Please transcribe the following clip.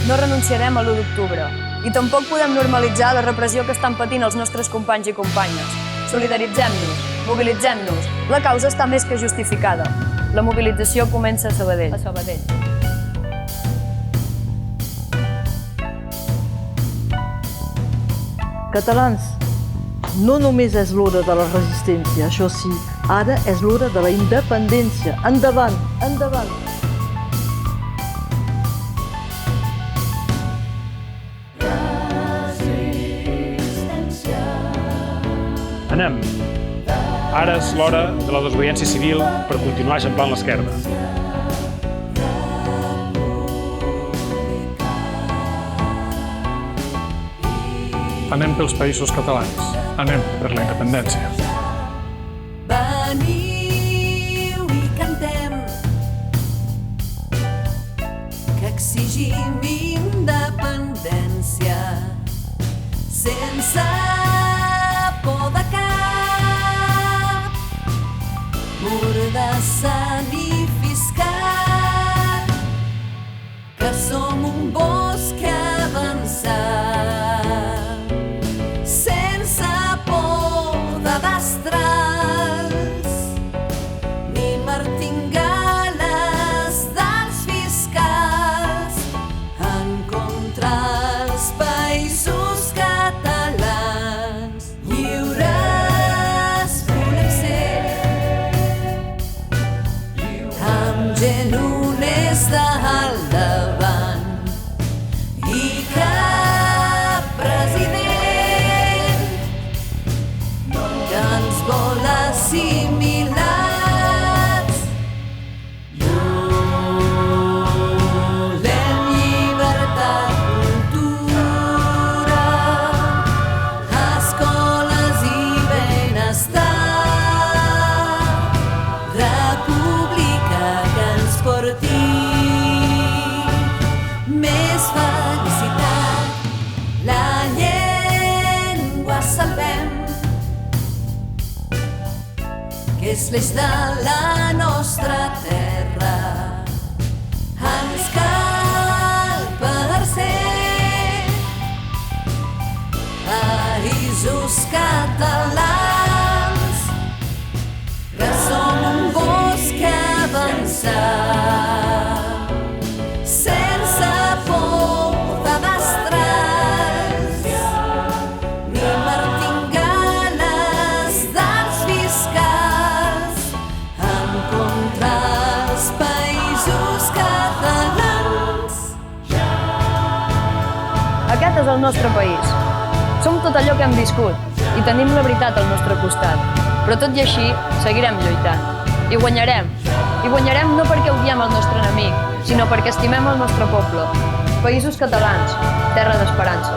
no renunciarem a l'1 d'octubre i tampoc podem normalitzar la repressió que estan patint els nostres companys i companyes. Solidaritzem-nos, mobilitzem-nos. La causa està més que justificada. La mobilització comença a Sabadell. Catalans, no només és l'hora de la resistència, això sí, ara és l'hora de la independència. Endavant, endavant! Anem. Ara és l'hora de la desobediència civil per continuar eixamplant l'esquerda. Anem pels països catalans. Anem per la independència. Veniu i cantem que exigim independència sense por de cap, mordassa ni fiscal, que som un bosc avançat, sense por de destrals, ni martingales dels fiscals, en contra els països catalans. Lliures volem ser, amb gent honesta al davant, i cap president que ens vol assimilats. Volem llibertat, cultura, escoles i benestar, república que ens porti més felicitat. La llengua salvem, que és l'eix de la nostra terra. Ens cal per ser països catalans, que som un bosc avançat, sense por de destrals, ni martingales dels fiscals, en contra els països catalans. Aquest és el nostre país. Som tot allò que hem viscut i tenim la veritat al nostre costat. Però tot i així, seguirem lluitant. I guanyarem. I guanyarem no perquè odiem el nostre enemic, sinó perquè estimem el nostre poble. Països catalans, terra d'esperança.